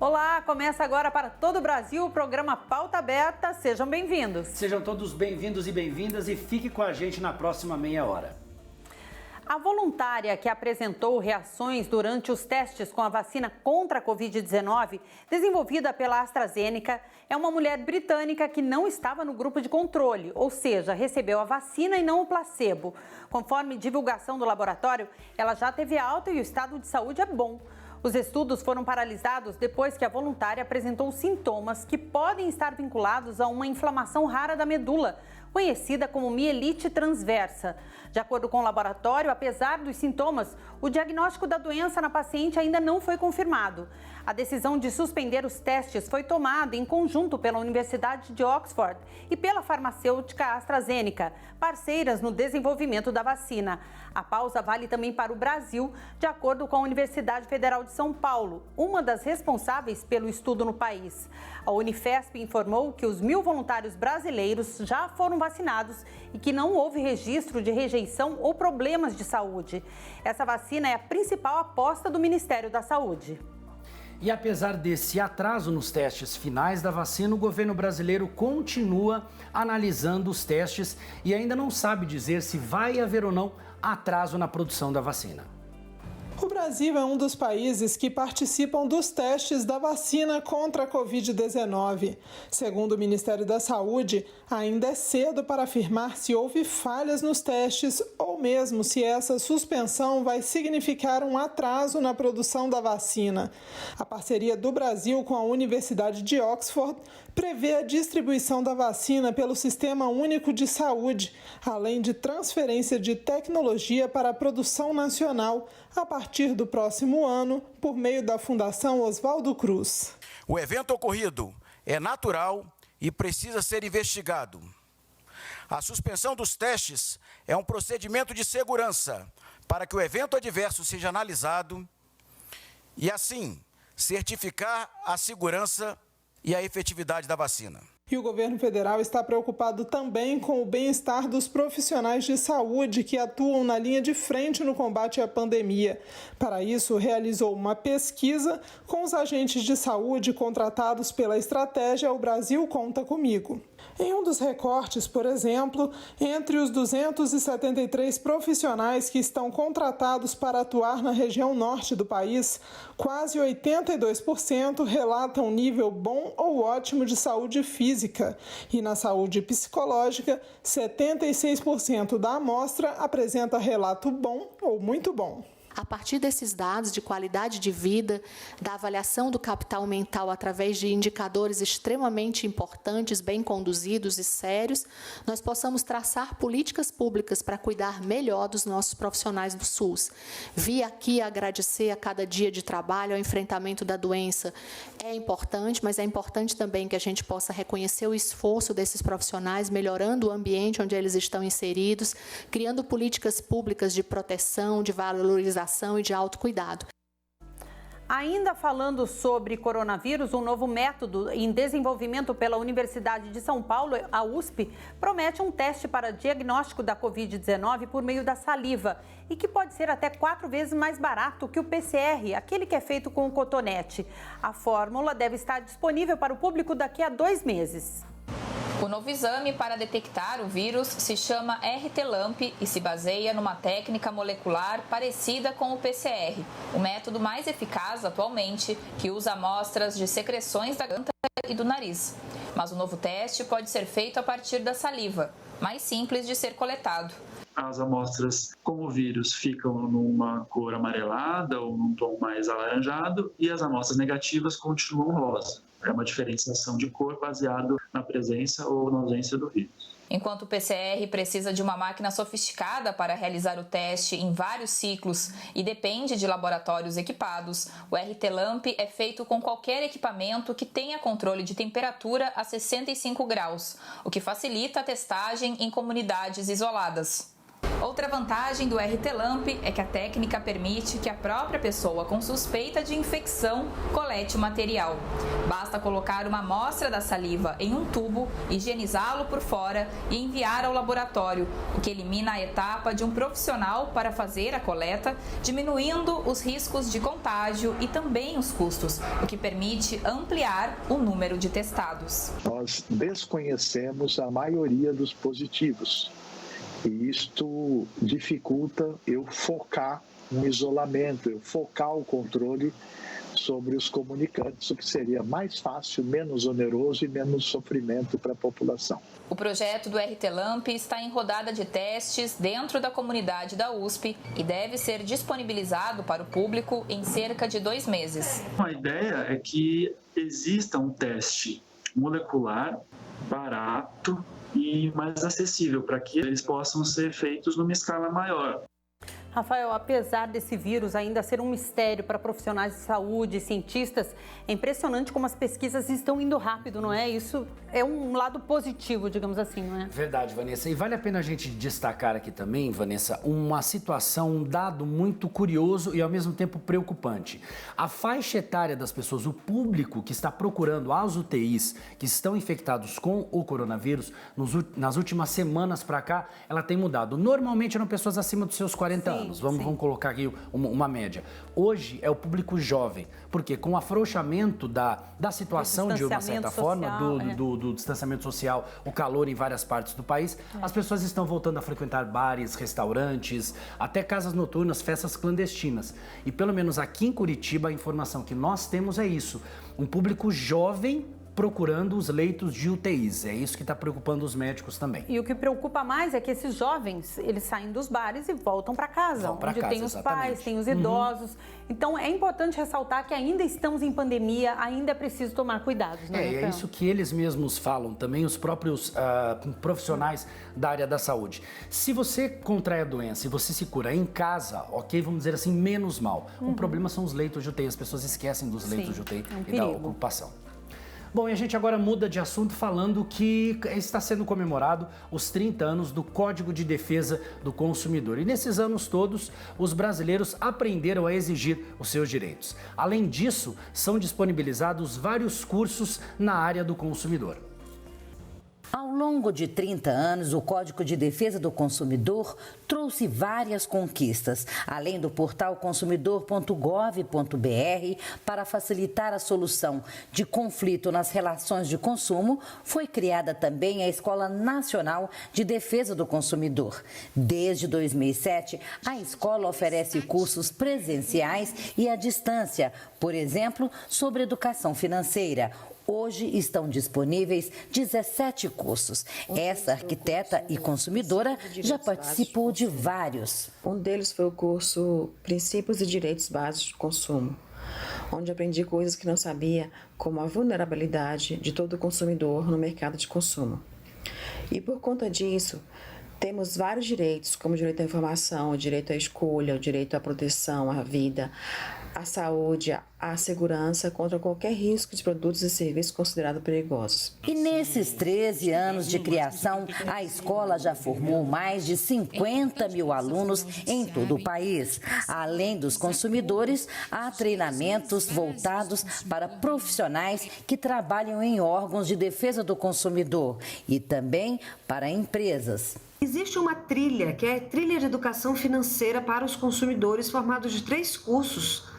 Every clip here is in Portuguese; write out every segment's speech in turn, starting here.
Olá, começa agora para todo o Brasil o programa Pauta Aberta. Sejam bem-vindos. Sejam todos bem-vindos e bem-vindas e fique com a gente na próxima meia hora. A voluntária que apresentou reações durante os testes com a vacina contra a Covid-19, desenvolvida pela AstraZeneca, é uma mulher britânica que não estava no grupo de controle, ou seja, recebeu a vacina e não o placebo. Conforme divulgação do laboratório, ela já teve alta e o estado de saúde é bom. Os estudos foram paralisados depois que a voluntária apresentou sintomas que podem estar vinculados a uma inflamação rara da medula, conhecida como mielite transversa. De acordo com o laboratório, apesar dos sintomas, o diagnóstico da doença na paciente ainda não foi confirmado. A decisão de suspender os testes foi tomada em conjunto pela Universidade de Oxford e pela farmacêutica AstraZeneca, parceiras no desenvolvimento da vacina. A pausa vale também para o Brasil, de acordo com a Universidade Federal de São Paulo, uma das responsáveis pelo estudo no país. A Unifesp informou que os 1.000 voluntários brasileiros já foram vacinados e que não houve registro de rejeição ou problemas de saúde. Essa vacina é a principal aposta do Ministério da Saúde. E apesar desse atraso nos testes finais da vacina, o governo brasileiro continua analisando os testes e ainda não sabe dizer se vai haver ou não atraso na produção da vacina. O Brasil é um dos países que participam dos testes da vacina contra a Covid-19. Segundo o Ministério da Saúde, ainda é cedo para afirmar se houve falhas nos testes ou mesmo se essa suspensão vai significar um atraso na produção da vacina. A parceria do Brasil com a Universidade de Oxford prevê a distribuição da vacina pelo Sistema Único de Saúde, além de transferência de tecnologia para a produção nacional a partir do próximo ano, por meio da Fundação Oswaldo Cruz. O evento ocorrido é natural e precisa ser investigado. A suspensão dos testes é um procedimento de segurança para que o evento adverso seja analisado e, assim, certificar a segurança e a efetividade da vacina. E o governo federal está preocupado também com o bem-estar dos profissionais de saúde que atuam na linha de frente no combate à pandemia. Para isso, realizou uma pesquisa com os agentes de saúde contratados pela estratégia O Brasil Conta Comigo. Em um dos recortes, por exemplo, entre os 273 profissionais que estão contratados para atuar na região norte do país, quase 82% relatam nível bom ou ótimo de saúde física. E na saúde psicológica, 76% da amostra apresenta relato bom ou muito bom. A partir desses dados de qualidade de vida, da avaliação do capital mental através de indicadores extremamente importantes, bem conduzidos e sérios, nós possamos traçar políticas públicas para cuidar melhor dos nossos profissionais do SUS. Vi aqui agradecer a cada dia de trabalho, ao enfrentamento da doença. É importante, mas é importante também que a gente possa reconhecer o esforço desses profissionais, melhorando o ambiente onde eles estão inseridos, criando políticas públicas de proteção, de valorização e de autocuidado. Ainda falando sobre coronavírus, um novo método em desenvolvimento pela Universidade de São Paulo, a USP, promete um teste para diagnóstico da Covid-19 por meio da saliva e que pode ser até 4 vezes mais barato que o PCR, aquele que é feito com o cotonete. A fórmula deve estar disponível para o público daqui a 2 meses. O novo exame para detectar o vírus se chama RT-LAMP e se baseia numa técnica molecular parecida com o PCR, o método mais eficaz atualmente, que usa amostras de secreções da garganta e do nariz. Mas o novo teste pode ser feito a partir da saliva, mais simples de ser coletado. As amostras com o vírus ficam numa cor amarelada ou num tom mais alaranjado e as amostras negativas continuam rosa. É uma diferenciação de cor baseado na presença ou na ausência do vírus. Enquanto o PCR precisa de uma máquina sofisticada para realizar o teste em vários ciclos e depende de laboratórios equipados, o RT-LAMP é feito com qualquer equipamento que tenha controle de temperatura a 65 graus, o que facilita a testagem em comunidades isoladas. Outra vantagem do RT-LAMP é que a técnica permite que a própria pessoa com suspeita de infecção colete o material. Basta colocar uma amostra da saliva em um tubo, higienizá-lo por fora e enviar ao laboratório, o que elimina a etapa de um profissional para fazer a coleta, diminuindo os riscos de contágio e também os custos, o que permite ampliar o número de testados. Nós desconhecemos a maioria dos positivos. E isto dificulta eu focar no isolamento, eu focar o controle sobre os comunicantes, o que seria mais fácil, menos oneroso e menos sofrimento para a população. O projeto do RT-LAMP está em rodada de testes dentro da comunidade da USP e deve ser disponibilizado para o público em cerca de 2 meses. A ideia é que exista um teste molecular barato e mais acessível para que eles possam ser feitos numa escala maior. Rafael, apesar desse vírus ainda ser um mistério para profissionais de saúde e cientistas, é impressionante como as pesquisas estão indo rápido, não é? Isso é um lado positivo, digamos assim, não é? Verdade, Vanessa. E vale a pena a gente destacar aqui também, Vanessa, uma situação, um dado muito curioso e ao mesmo tempo preocupante. A faixa etária das pessoas, o público que está procurando as UTIs que estão infectados com o coronavírus, nas últimas semanas para cá, ela tem mudado. Normalmente eram pessoas acima dos seus 40 anos. Vamos colocar aqui uma média. Hoje é o público jovem, porque com o afrouxamento da situação, de uma certa forma, do distanciamento social, o calor em várias partes do país, as pessoas estão voltando a frequentar bares, restaurantes, até casas noturnas, festas clandestinas. E pelo menos aqui em Curitiba, a informação que nós temos é isso, um público jovem procurando os leitos de UTIs. É isso que está preocupando os médicos também. E o que preocupa mais é que esses jovens, eles saem dos bares e voltam para casa, onde tem os pais, tem os idosos. Então, é importante ressaltar que ainda estamos em pandemia, ainda é preciso tomar cuidados, né? É isso que eles mesmos falam também, os próprios profissionais da área da saúde. Se você contrai a doença e você se cura em casa, ok, vamos dizer assim, menos mal. O problema são os leitos de UTI, as pessoas esquecem dos leitos de UTI e da ocupação. Bom, e a gente agora muda de assunto falando que está sendo comemorado os 30 anos do Código de Defesa do Consumidor. E nesses anos todos, os brasileiros aprenderam a exigir os seus direitos. Além disso, são disponibilizados vários cursos na área do consumidor. Ao longo de 30 anos, o Código de Defesa do Consumidor trouxe várias conquistas. Além do portal consumidor.gov.br, para facilitar a solução de conflito nas relações de consumo, foi criada também a Escola Nacional de Defesa do Consumidor. Desde 2007, a escola oferece cursos presenciais e à distância, por exemplo, sobre educação financeira. Hoje estão disponíveis 17 cursos. Essa arquiteta e consumidora já participou de vários. Um deles foi o curso Princípios e Direitos Básicos do Consumo, onde aprendi coisas que não sabia, como a vulnerabilidade de todo consumidor no mercado de consumo. E por conta disso, temos vários direitos, como o direito à informação, o direito à escolha, o direito à proteção, à vida, à saúde, à segurança contra qualquer risco de produtos e serviços considerados perigosos. E nesses 13 anos de criação, a escola já formou mais de 50 mil alunos em todo o país. Além dos consumidores, há treinamentos voltados para profissionais que trabalham em órgãos de defesa do consumidor e também para empresas. Existe uma trilha, que é a Trilha de Educação Financeira para os Consumidores, formados de 3 cursos,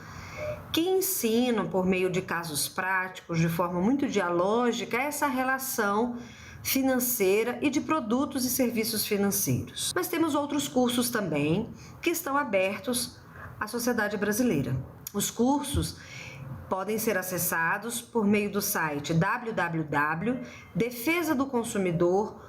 que ensinam, por meio de casos práticos, de forma muito dialógica, essa relação financeira e de produtos e serviços financeiros. Mas temos outros cursos também que estão abertos à sociedade brasileira. Os cursos podem ser acessados por meio do site www.defesadoconsumidor.gov.br.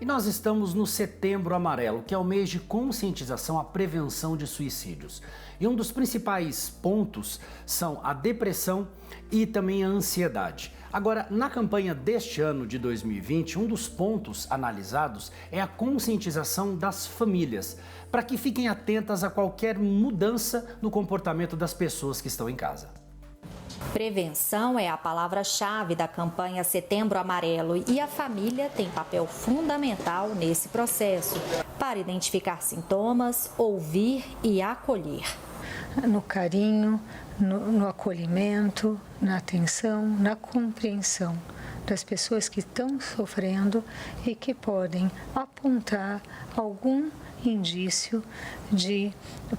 E nós estamos no Setembro Amarelo, que é o mês de conscientização à prevenção de suicídios. E um dos principais pontos são a depressão e também a ansiedade. Agora, na campanha deste ano de 2020, um dos pontos analisados é a conscientização das famílias, para que fiquem atentas a qualquer mudança no comportamento das pessoas que estão em casa. Prevenção é a palavra-chave da campanha Setembro Amarelo e a família tem papel fundamental nesse processo para identificar sintomas, ouvir e acolher. No carinho, no acolhimento, na atenção, na compreensão das pessoas que estão sofrendo e que podem apontar algum indício de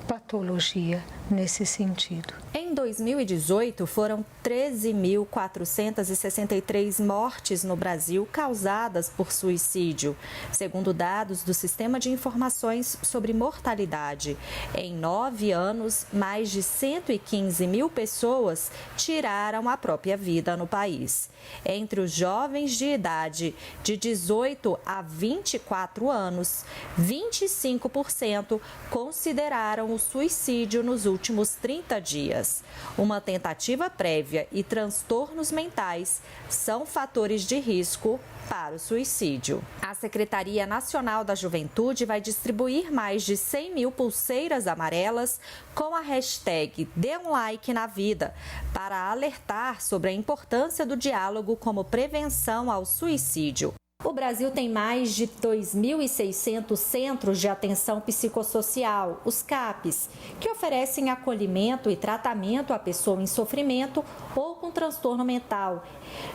patologia nesse sentido. Em 2018, foram 13.463 mortes no Brasil causadas por suicídio, segundo dados do Sistema de Informações sobre Mortalidade. Em 9 anos, mais de 115 mil pessoas tiraram a própria vida no país. Entre os jovens de idade de 18 a 24 anos, 25% consideraram o suicídio nos últimos 30 dias. Uma tentativa prévia e transtornos mentais são fatores de risco para o suicídio. A Secretaria Nacional da Juventude vai distribuir mais de 100 mil pulseiras amarelas com a hashtag Dê um Like na Vida, para alertar sobre a importância do diálogo como prevenção ao suicídio. O Brasil tem mais de 2.600 centros de atenção psicossocial, os CAPs, que oferecem acolhimento e tratamento à pessoa em sofrimento ou com transtorno mental.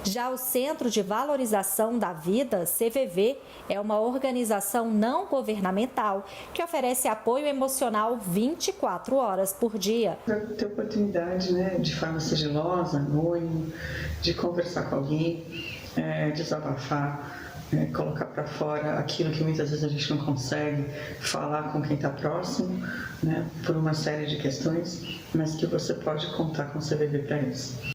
Já o Centro de Valorização da Vida, CVV, é uma organização não governamental que oferece apoio emocional 24 horas por dia. Ter oportunidade, de forma sigilosa, anônimo, de conversar com alguém, desabafar. Colocar para fora aquilo que muitas vezes a gente não consegue falar com quem está próximo, por uma série de questões, mas que você pode contar com o CVV para isso.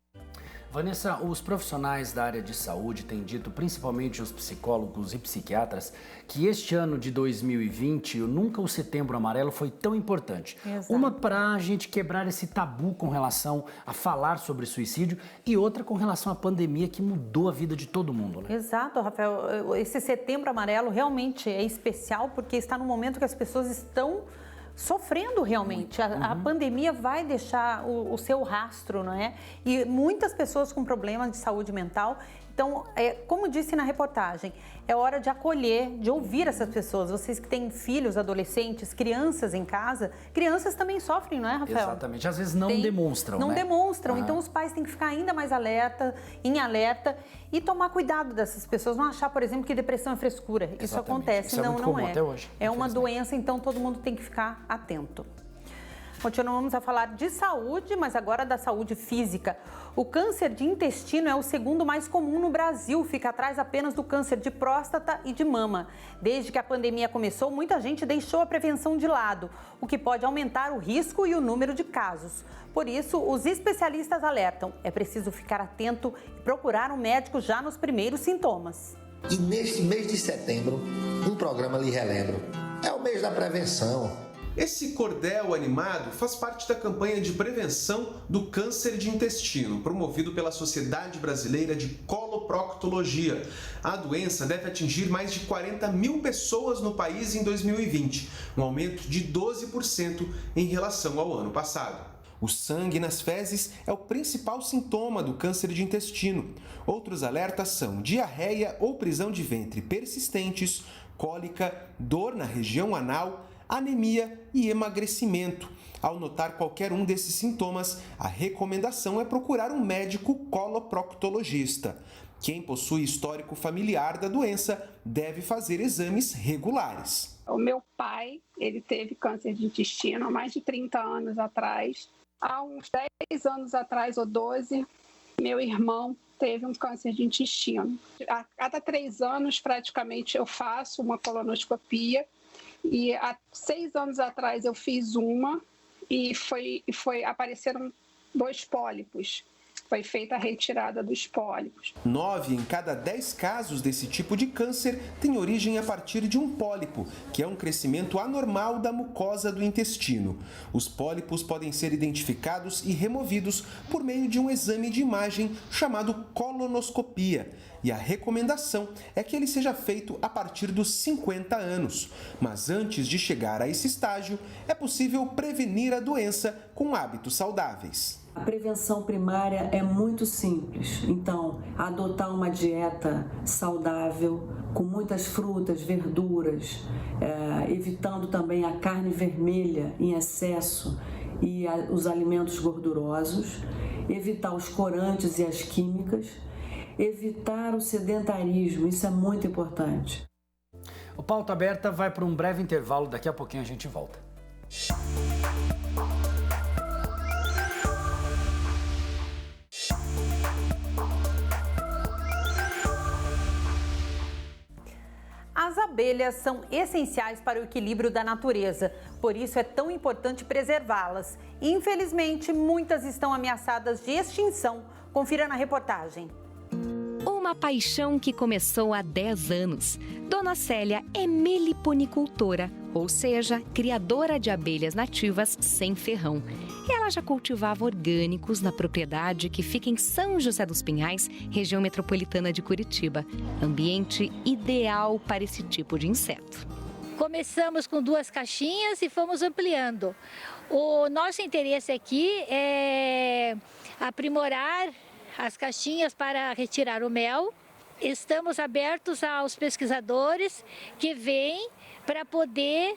Vanessa, os profissionais da área de saúde têm dito, principalmente os psicólogos e psiquiatras, que este ano de 2020, nunca o Setembro Amarelo foi tão importante. Exato. Uma para a gente quebrar esse tabu com relação a falar sobre suicídio e outra com relação à pandemia que mudou a vida de todo mundo, né? Exato, Rafael. Esse Setembro Amarelo realmente é especial porque está no momento que as pessoas estão sofrendo realmente. A pandemia vai deixar o seu rastro, não é? E muitas pessoas com problemas de saúde mental. Então, como disse na reportagem, é hora de acolher, de ouvir essas pessoas. Vocês que têm filhos, adolescentes, crianças em casa, crianças também sofrem, não é, Rafael? Exatamente, às vezes não demonstram, Não demonstram, então os pais têm que ficar ainda mais em alerta e tomar cuidado dessas pessoas. Não achar, por exemplo, que depressão é frescura. Exatamente. Isso acontece, Isso é muito comum até hoje, é uma doença, então todo mundo tem que ficar atento. Continuamos a falar de saúde, mas agora da saúde física. O câncer de intestino é o segundo mais comum no Brasil, fica atrás apenas do câncer de próstata e de mama. Desde que a pandemia começou, muita gente deixou a prevenção de lado, o que pode aumentar o risco e o número de casos. Por isso, os especialistas alertam, é preciso ficar atento e procurar um médico já nos primeiros sintomas. E neste mês de setembro, um programa lhe relembro. É o mês da prevenção. Esse cordel animado faz parte da campanha de prevenção do câncer de intestino, promovido pela Sociedade Brasileira de Coloproctologia. A doença deve atingir mais de 40 mil pessoas no país em 2020, um aumento de 12% em relação ao ano passado. O sangue nas fezes é o principal sintoma do câncer de intestino. Outros alertas são diarreia ou prisão de ventre persistentes, cólica, dor na região anal, anemia e emagrecimento. Ao notar qualquer um desses sintomas, a recomendação é procurar um médico coloproctologista. Quem possui histórico familiar da doença deve fazer exames regulares. O meu pai, ele teve câncer de intestino há mais de 30 anos atrás. Há uns 10 anos atrás, ou 12, meu irmão teve um câncer de intestino. A cada 3 anos, praticamente, eu faço uma colonoscopia. E há 6 anos atrás eu fiz uma e apareceram 2 pólipos. Foi feita a retirada dos pólipos. 9 em cada 10 casos desse tipo de câncer têm origem a partir de um pólipo, que é um crescimento anormal da mucosa do intestino. Os pólipos podem ser identificados e removidos por meio de um exame de imagem chamado colonoscopia. E a recomendação é que ele seja feito a partir dos 50 anos. Mas antes de chegar a esse estágio, é possível prevenir a doença com hábitos saudáveis. A prevenção primária é muito simples, então adotar uma dieta saudável, com muitas frutas, verduras, evitando também a carne vermelha em excesso e os alimentos gordurosos, evitar os corantes e as químicas, evitar o sedentarismo, isso é muito importante. O Pauta Aberta vai para um breve intervalo, daqui a pouquinho a gente volta. As abelhas são essenciais para o equilíbrio da natureza, por isso é tão importante preservá-las. Infelizmente, muitas estão ameaçadas de extinção. Confira na reportagem. Uma paixão que começou há 10 anos. Dona Célia é meliponicultora, ou seja, criadora de abelhas nativas sem ferrão. Ela já cultivava orgânicos na propriedade que fica em São José dos Pinhais, região metropolitana de Curitiba. Ambiente ideal para esse tipo de inseto. Começamos com 2 caixinhas e fomos ampliando. O nosso interesse aqui é aprimorar as caixinhas para retirar o mel. Estamos abertos aos pesquisadores que vêm para poder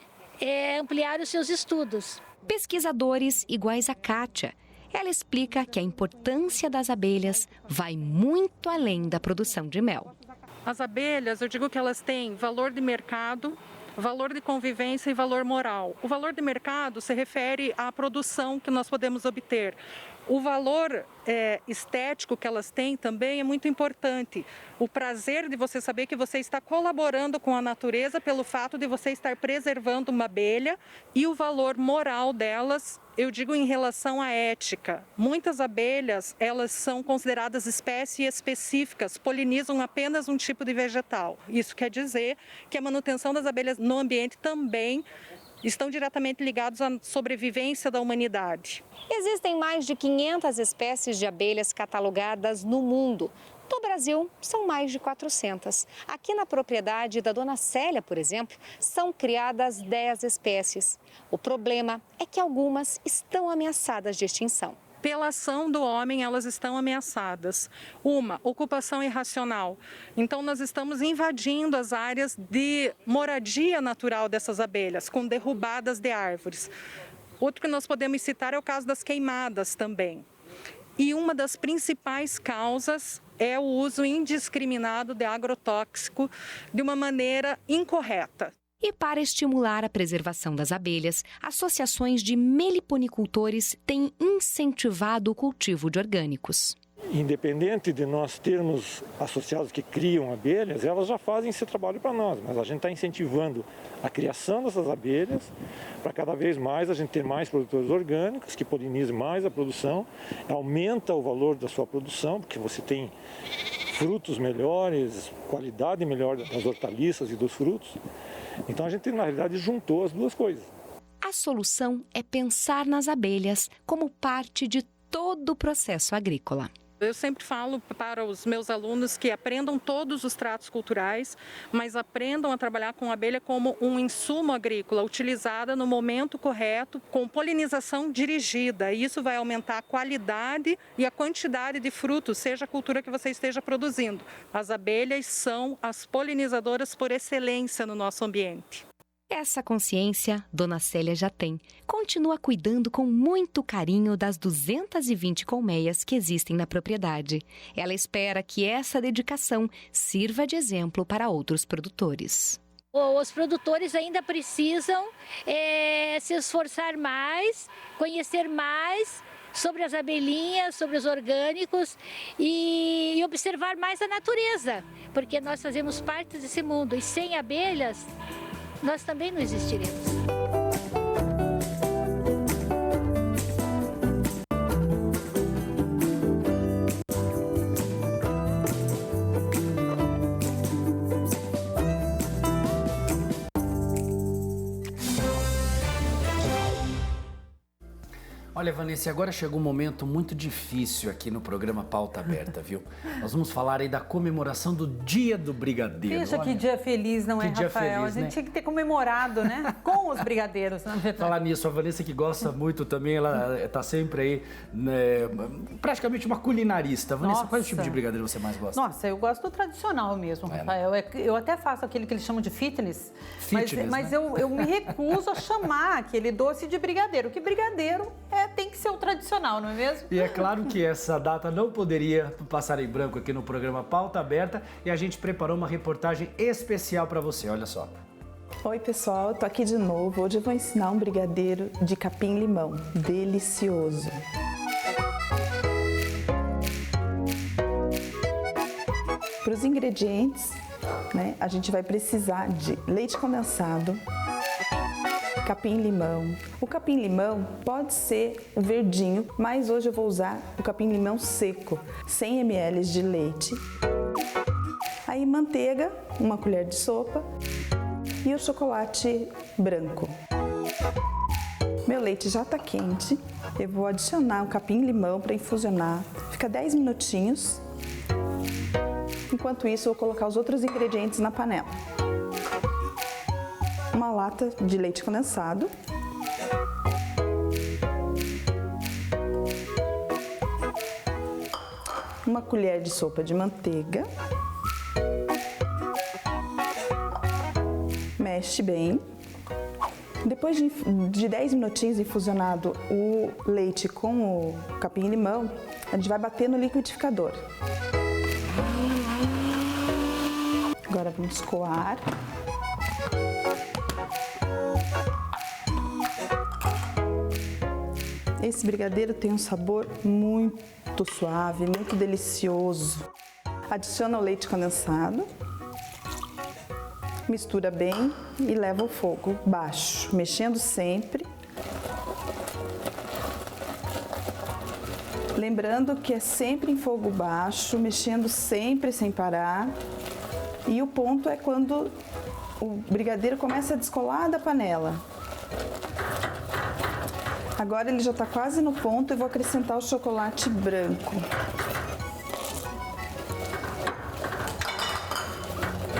ampliar os seus estudos. Pesquisadores iguais a Kátia. Ela explica que a importância das abelhas vai muito além da produção de mel. As abelhas, eu digo que elas têm valor de mercado, valor de convivência e valor moral. O valor de mercado se refere à produção que nós podemos obter. O valor estético que elas têm também é muito importante. O prazer de você saber que você está colaborando com a natureza pelo fato de você estar preservando uma abelha, e o valor moral delas, eu digo em relação à ética. Muitas abelhas, elas são consideradas espécies específicas, polinizam apenas um tipo de vegetal. Isso quer dizer que a manutenção das abelhas no ambiente também estão diretamente ligados à sobrevivência da humanidade. Existem mais de 500 espécies de abelhas catalogadas no mundo. No Brasil, são mais de 400. Aqui na propriedade da Dona Célia, por exemplo, são criadas 10 espécies. O problema é que algumas estão ameaçadas de extinção. Pela ação do homem, elas estão ameaçadas. Uma, ocupação irracional. Então, nós estamos invadindo as áreas de moradia natural dessas abelhas, com derrubadas de árvores. Outro que nós podemos citar é o caso das queimadas também. E uma das principais causas é o uso indiscriminado de agrotóxico de uma maneira incorreta. E para estimular a preservação das abelhas, associações de meliponicultores têm incentivado o cultivo de orgânicos. Independente de nós termos associados que criam abelhas, elas já fazem esse trabalho para nós, mas a gente está incentivando a criação dessas abelhas para cada vez mais a gente ter mais produtores orgânicos que polinizem mais a produção, aumenta o valor da sua produção, porque você tem frutos melhores, qualidade melhor das hortaliças e dos frutos. Então a gente, na realidade, juntou as duas coisas. A solução é pensar nas abelhas como parte de todo o processo agrícola. Eu sempre falo para os meus alunos que aprendam todos os tratos culturais, mas aprendam a trabalhar com a abelha como um insumo agrícola, utilizada no momento correto, com polinização dirigida. E isso vai aumentar a qualidade e a quantidade de frutos, seja a cultura que você esteja produzindo. As abelhas são as polinizadoras por excelência no nosso ambiente. Essa consciência, Dona Célia já tem. Continua cuidando com muito carinho das 220 colmeias que existem na propriedade. Ela espera que essa dedicação sirva de exemplo para outros produtores. Os produtores ainda precisam se esforçar mais, conhecer mais sobre as abelhinhas, sobre os orgânicos e observar mais a natureza, porque nós fazemos parte desse mundo e sem abelhas nós também não existiremos. Olha, Vanessa, agora chegou um momento muito difícil aqui no programa Pauta Aberta, viu? Nós vamos falar aí da comemoração do Dia do Brigadeiro. Veja que dia feliz, não é, dia Rafael? feliz, A gente tinha que ter comemorado, né? Com os brigadeiros, na verdade. Falar nisso, a Vanessa que gosta muito também, ela está sempre aí, né, praticamente uma culinarista. Vanessa, qual é o tipo de brigadeiro você mais gosta? Nossa, eu gosto do tradicional mesmo, Rafael. Eu até faço aquele que eles chamam de fitness, mas né? eu me recuso a chamar aquele doce de brigadeiro, que brigadeiro tem que ser o tradicional, não é mesmo? E é claro que essa data não poderia passar em branco aqui no programa Pauta Aberta e a gente preparou uma reportagem especial para você, olha só. Oi pessoal, eu tô aqui de novo. Hoje eu vou ensinar um brigadeiro de capim-limão, delicioso. Para os ingredientes, né, a gente vai precisar de leite condensado, capim-limão. O capim-limão pode ser o verdinho, mas hoje eu vou usar o capim-limão seco, 100 ml de leite. Aí manteiga, uma colher de sopa e o chocolate branco. Meu leite já está quente, eu vou adicionar o capim-limão para infusionar. Fica 10 minutinhos. Enquanto isso, eu vou colocar os outros ingredientes na panela. Uma lata de leite condensado, uma colher de sopa de manteiga, mexe bem. Depois de 10 minutinhos infusionado o leite com o capim-limão, a gente vai bater no liquidificador. Agora vamos coar. Esse brigadeiro tem um sabor muito suave, muito delicioso. Adiciona o leite condensado, mistura bem e leva ao fogo baixo, mexendo sempre. Lembrando que é sempre em fogo baixo, mexendo sempre sem parar. E o ponto é quando o brigadeiro começa a descolar da panela. Agora ele já está quase no ponto e vou acrescentar o chocolate branco.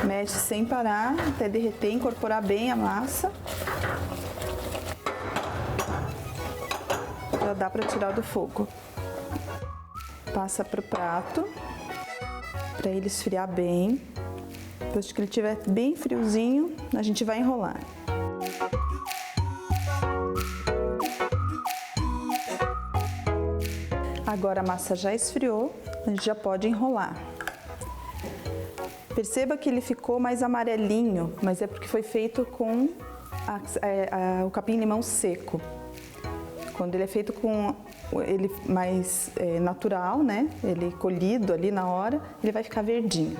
Mexe sem parar até derreter, incorporar bem a massa. Já dá para tirar do fogo. Passa para o prato, para ele esfriar bem. Depois que ele estiver bem friozinho, a gente vai enrolar. Agora a massa já esfriou, a gente já pode enrolar. Perceba que ele ficou mais amarelinho, mas é porque foi feito com o capim-limão seco. Quando ele é feito com ele mais natural, né? Ele colhido ali na hora, ele vai ficar verdinho.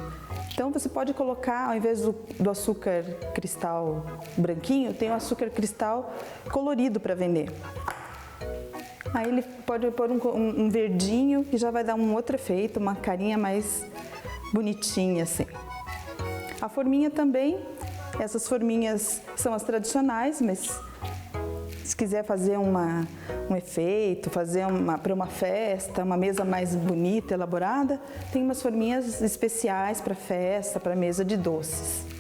Então você pode colocar, ao invés do açúcar cristal branquinho, tem o açúcar cristal colorido para vender. Aí ele pode pôr um verdinho que já vai dar um outro efeito, uma carinha mais bonitinha assim. A forminha também, essas forminhas são as tradicionais, mas se quiser fazer um efeito, fazer para uma festa, uma mesa mais bonita, elaborada, tem umas forminhas especiais para festa, para mesa de doces.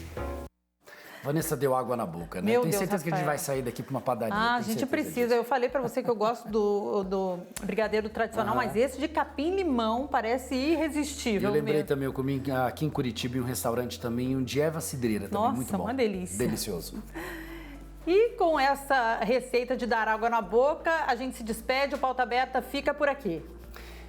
Vanessa deu água na boca, né? Tenho certeza que a gente vai sair daqui para uma padaria. Ah, a gente precisa. Disso. Eu falei para você que eu gosto do brigadeiro tradicional, mas esse de capim-limão parece irresistível. Eu lembrei também, eu comi aqui em Curitiba em um restaurante também, um de Eva Cidreira, também muito bom. Nossa, uma delícia. Delicioso. E com essa receita de dar água na boca, a gente se despede, o Pauta Aberta fica por aqui.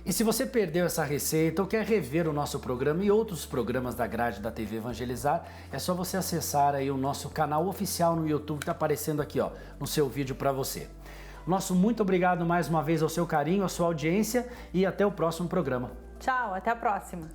E se você perdeu essa receita ou quer rever o nosso programa e outros programas da grade da TV Evangelizar, é só você acessar aí o nosso canal oficial no YouTube, que está aparecendo aqui, ó, no seu vídeo para você. Nosso muito obrigado mais uma vez ao seu carinho, à sua audiência e até o próximo programa. Tchau, até a próxima.